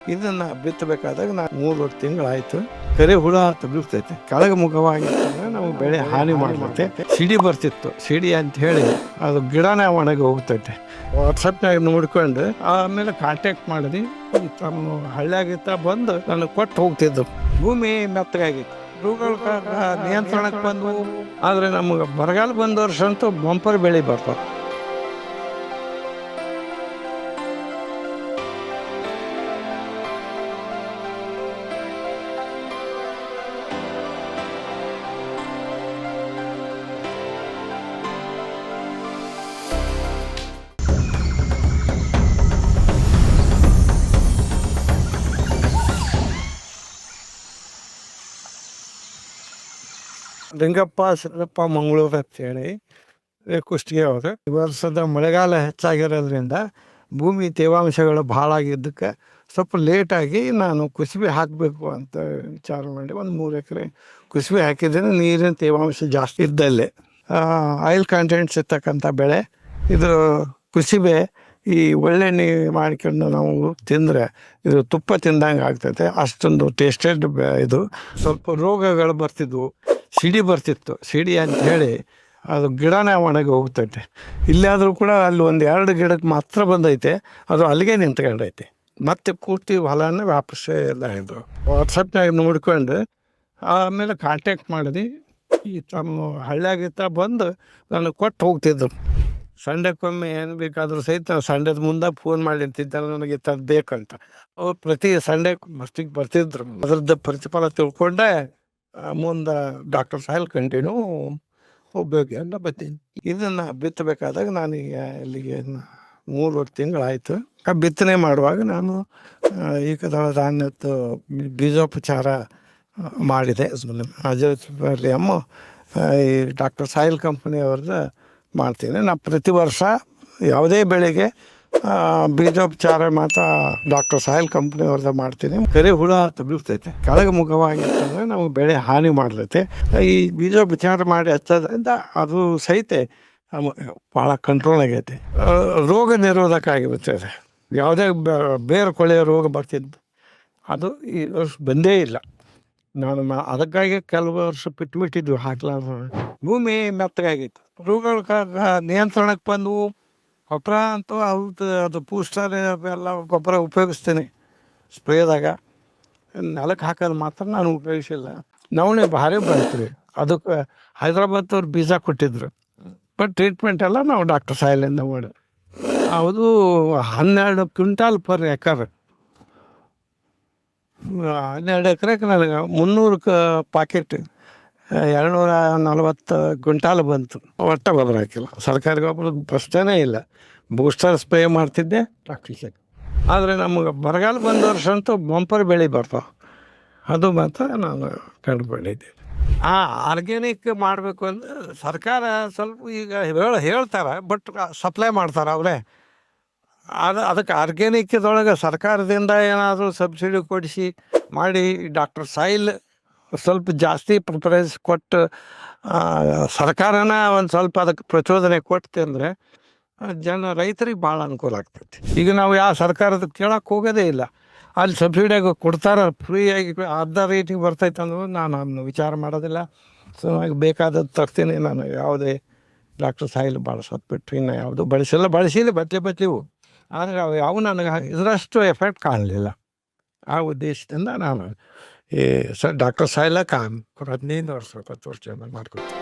ಇದನ್ನು ಬಿತ್ತಬೇಕಾದಾಗ ನಾನು 3 ತಿಂಗಳಾಯಿತು. ಕರೆ ಹುಳ ತಗುಲ್ತೈತೆ. ಕೆಳಗೆ ಮುಖವಾಗಿತ್ತಂದ್ರೆ ನಮಗೆ ಬೆಳೆ ಹಾನಿ ಮಾಡ್ತೈತೆ. ಸಿಡಿ ಬರ್ತಿತ್ತು. ಸಿಡಿ ಅಂತ ಹೇಳಿ ಅದು ಗಿಡನೇ ಒಣಗಿ ಹೋಗ್ತೈತೆ. ವಾಟ್ಸಪ್ನಾಗ ನೋಡ್ಕೊಂಡು ಆಮೇಲೆ ಕಾಂಟ್ಯಾಕ್ಟ್ ಮಾಡಿದ್ವಿ. ತಮ್ಮ ಹಳ್ಳಿಯಾಗಿತ್ತ ಬಂದು ನನಗೆ ಕೊಟ್ಟು ಹೋಗ್ತಿದ್ದು. ಭೂಮಿ ಮೆತ್ತಗಾಗಿತ್ತು. ರೋಗಗಳ ನಿಯಂತ್ರಣಕ್ಕೆ ಬಂದು, ಆದರೆ ನಮಗೆ ಬರಗಾಲ ಬಂದ ವರ್ಷ ಅಂತೂ ಬಂಪರ್ ಬೆಳೆ ಬರ್ತಾವೆ. ಲಿಂಗಪ್ಪ ಸಿದ್ದಪ್ಪ ಮಂಗಳೂರು ಅಂತೇಳಿ ಕುಷ್ಟಗಿ ಅವರು. ಈ ವರ್ಷದ ಮಳೆಗಾಲ ಹೆಚ್ಚಾಗಿರೋದ್ರಿಂದ ಭೂಮಿ ತೇವಾಂಶಗಳು ಭಾಳ ಆಗಿದ್ದಕ್ಕೆ ಸ್ವಲ್ಪ ಲೇಟಾಗಿ ನಾನು ಕುಸುಬೆ ಹಾಕಬೇಕು ಅಂತ ವಿಚಾರ ಮಾಡಿ ಒಂದು 3 ಎಕರೆ ಕುಸುಬೆ ಹಾಕಿದ್ದೀನಿ. ನೀರಿನ ತೇವಾಂಶ ಜಾಸ್ತಿ ಇದ್ದಲ್ಲೇ ಆಯಿಲ್ ಕಂಟೆಂಟ್ಸ್ ಇರ್ತಕ್ಕಂಥ ಬೆಳೆ ಇದು. ಕುಸುಬೆ ಈ ಒಳ್ಳೆಣ್ಣೆ ಮಾಡ್ಕೊಂಡು ನಾವು ತಿಂದರೆ ಇದು ತುಪ್ಪ ತಿಂದಂಗೆ ಆಗ್ತೈತೆ. ಅಷ್ಟೊಂದು ಟೇಸ್ಟೆಡ್ ಇದು. ಸ್ವಲ್ಪ ರೋಗಗಳು ಬರ್ತಿದ್ವು. ಸಿಡಿ ಬರ್ತಿತ್ತು. ಸಿಡಿ ಅಂತ ಹೇಳಿ ಅದು ಗಿಡನೇ ಒಣಗಿ ಹೋಗ್ತೈತೆ. ಇಲ್ಲಾದರೂ ಕೂಡ ಅಲ್ಲಿ 1-2 ಗಿಡಕ್ಕೆ ಮಾತ್ರ ಬಂದೈತೆ. ಅದು ಅಲ್ಲಿಗೆ ನಿಂತ್ಕೊಂಡೈತೆ. ಮತ್ತೆ ಪೂರ್ತಿ ಹೊಲನ ವಾಪಸ್ಸೇ ಎಲ್ಲ ಇದು. ವಾಟ್ಸಪ್ನಾಗ ನೋಡ್ಕೊಂಡು ಆಮೇಲೆ ಕಾಂಟ್ಯಾಕ್ಟ್ ಮಾಡಿದ್ವಿ. ಈ ತಮ್ಮ ಹಳ್ಳಿಯಾಗಿತ್ತ ಬಂದು ನನಗೆ ಕೊಟ್ಟು ಹೋಗ್ತಿದ್ರು. ಸಂಡೆಕ್ಕೊಮ್ಮೆ ಏನು ಬೇಕಾದರೂ ಸಹಿತ ಸಂಡೆದ ಮುಂದೆ ಫೋನ್ ಮಾಡಿರ್ತಿದ್ದ ನನಗೆ ತದ್ದು ಬೇಕಂತ. ಅವ್ರು ಪ್ರತಿ ಸಂಡೆ ಮಸ್ತಿಗೆ ಬರ್ತಿದ್ರು. ಅದ್ರದ್ದು ಪ್ರತಿಫಲ ತಿಳ್ಕೊಂಡೆ ಮುಂದೆ ಡಾಕ್ಟರ್ ಸಾಯಿಲ್ ಕಂಟಿನ್ಯೂ ಹೋಗ್ಬೇಕು ಅಂತ ಬರ್ತೀನಿ. ಇದನ್ನು ಬಿತ್ತಬೇಕಾದಾಗ ನಾನೀಗ ಇಲ್ಲಿಗೆ 3 ತಿಂಗಳಾಯಿತು. ಬಿತ್ತನೆ ಮಾಡುವಾಗ ನಾನು ಏಕದಳ ಧಾನ್ಯದ್ದು ಬೀಜೋಪಚಾರ ಮಾಡಿದೆ. ಅಜೋಸ್ಪರ್ಲಿಯಮ್ ಈ ಡಾಕ್ಟರ್ ಸಾಯಿಲ್ ಕಂಪ್ನಿಯವ್ರದ್ದು ಮಾಡ್ತೀನಿ. ನಾನು ಪ್ರತಿ ವರ್ಷ ಯಾವುದೇ ಬೆಳೆಗೆ ಬೀಜೋಪಚಾರ ಮಾತ್ರ ಡಾಕ್ಟರ್ ಸಾಯಿಲ್ ಕಂಪ್ನಿಯವ್ರದ್ದು ಮಾಡ್ತೀನಿ. ಕರೆ ಹುಳ ತಗುಲ್ತೈತೆ. ಕೆಳಗೆ ಮುಖವಾಗಿತ್ತಂದರೆ ನಮಗೆ ಬೆಳೆ ಹಾನಿ ಮಾಡ್ತೈತೆ. ಈ ಬೀಜೋಪಚಾರ ಮಾಡಿ ಹಚ್ಚೋದ್ರಿಂದ ಅದು ಸಹಿತ ಭಾಳ ಕಂಟ್ರೋಲ್ ಆಗೈತೆ. ರೋಗ ನಿರೋಧಕ ಆಗಿಬಿಡ್ತೈತೆ. ಯಾವುದೇ ಬೇರೆ ಕೊಳೆಯ ರೋಗ ಬರ್ತಿದ್ದು ಅದು ಈ ವರ್ಷ ಬಂದೇ ಇಲ್ಲ. ನಾನು ಅದಕ್ಕಾಗಿ ಕೆಲವು ವರ್ಷ ಬಿಟ್ಬಿಟ್ಟಿದ್ವಿ ಹಾಕ್ಲಾರ್ದು. ಭೂಮಿ ಮೆತ್ತಗಾಗಿತ್ತು. ರೋಗಗಳ ನಿಯಂತ್ರಣಕ್ಕೆ ಬಂದು ಗೊಬ್ಬರ ಅಂತೂ ಅದು ಪೂಸ್ಟರ್ ಎಲ್ಲ ಗೊಬ್ಬರ ಉಪಯೋಗಿಸ್ತೀನಿ ಸ್ಪ್ರೇದಾಗ. ನೆಲಕ್ಕೆ ಹಾಕೋದು ಮಾತ್ರ ನಾನು ಉಪಯೋಗಿಸಿಲ್ಲ. ನವಣೆ ಭಾರಿ ಬಂತು ರೀ. ಅದಕ್ಕೆ ಹೈದ್ರಾಬಾದವ್ರು ಬೀಜ ಕೊಟ್ಟಿದ್ರು. ಬಟ್ ಟ್ರೀಟ್ಮೆಂಟ್ ಎಲ್ಲ ನಾವು ಡಾಕ್ಟರ್ ಸಾಯಿಲಿಂದ ಮಾಡಿ. ಅದು 12 ಕ್ವಿಂಟಾಲ್ ಪರ್ ಎಕರ್. 12 ಎಕರೆಗೆ ನನಗೆ 300 ಪಾಕೆಟ್ 240 ಕ್ವಿಂಟಾಲ್ ಬಂತು. ಒಟ್ಟು ಗೊಬ್ಬರ ಹಾಕಿಲ್ಲ. ಸರ್ಕಾರಿ ಗೊಬ್ಬರದ ಪ್ರಶ್ನೆ ಇಲ್ಲ. ಬೂಸ್ಟರ್ ಸ್ಪ್ರೇ ಮಾಡ್ತಿದ್ದೆ ಡಾಕ್ಟರ್. ಆದರೆ ನಮಗೆ ಬರಗಾಲ ಬಂದ ವರ್ಷ ಅಂತೂ ಬಂಪರ್ ಬೆಳೆ ಬರ್ತಾವೆ. ಅದು ಮಾತ್ರ ನಾನು ಕಂಡುಕೊಂಡಿದ್ದೆ. ಆರ್ಗ್ಯಾನಿಕ್ ಮಾಡಬೇಕು ಅಂದರೆ ಸರ್ಕಾರ ಸ್ವಲ್ಪ ಈಗ ಹೇಳ್ತಾರೆ, ಬಟ್ ಸಪ್ಲೈ ಮಾಡ್ತಾರೆ ಅವರೇ. ಅದಕ್ಕೆ ಆರ್ಗ್ಯಾನಿಕ್ದೊಳಗೆ ಸರ್ಕಾರದಿಂದ ಏನಾದರೂ ಸಬ್ಸಿಡಿ ಕೊಡಿಸಿ ಮಾಡಿ ಡಾಕ್ಟರ್ ಸಾಯಿಲ್ ಸ್ವಲ್ಪ ಜಾಸ್ತಿ ಪ್ರಿಫರೆನ್ಸ್ ಕೊಟ್ಟು ಸರ್ಕಾರನ ಒಂದು ಸ್ವಲ್ಪ ಅದಕ್ಕೆ ಪ್ರಚೋದನೆ ಕೊಡ್ತೆ ಅಂದರೆ ರೈತರಿಗೆ ಭಾಳ ಅನುಕೂಲ ಆಗ್ತೈತಿ. ಈಗ ನಾವು ಯಾವ ಸರ್ಕಾರದ ಕೇಳೋಕ್ಕೆ ಹೋಗೋದೇ ಇಲ್ಲ. ಅಲ್ಲಿ ಸಬ್ಸಿಡಿಯಾಗಿ ಕೊಡ್ತಾರೆ, ಫ್ರೀಯಾಗಿ ಅರ್ಧ ರೇಟಿಗೆ ಬರ್ತೈತೆ ಅಂದರೂ ನಾನು ಅದನ್ನು ವಿಚಾರ ಮಾಡೋದಿಲ್ಲ. ಸೊ ನನಗೆ ಬೇಕಾದದ್ದು ತರ್ತೀನಿ. ನಾನು ಯಾವುದೇ ಡಾಕ್ಟರ್ ಸಾಯಿಲ್ ಬಳಸೋದು ಬಿಟ್ಟರೆ ಇನ್ನು ಯಾವುದು ಬಳಸಿಲ್ಲ ಬಟ್ಲಿವು. ಆದರೆ ಅವು ಯಾವ ನನಗೆ ಇದರಷ್ಟು ಎಫೆಕ್ಟ್ ಕಾಣಲಿಲ್ಲ. ಆ ಉದ್ದೇಶದಿಂದ ನಾನು ಈ ಡಾಕ್ಟರ್ ಸಾಯಿಲ 15 ವರ್ಷ 20 ವರ್ಷ ಮಾಡ್ಕೊತೀನಿ.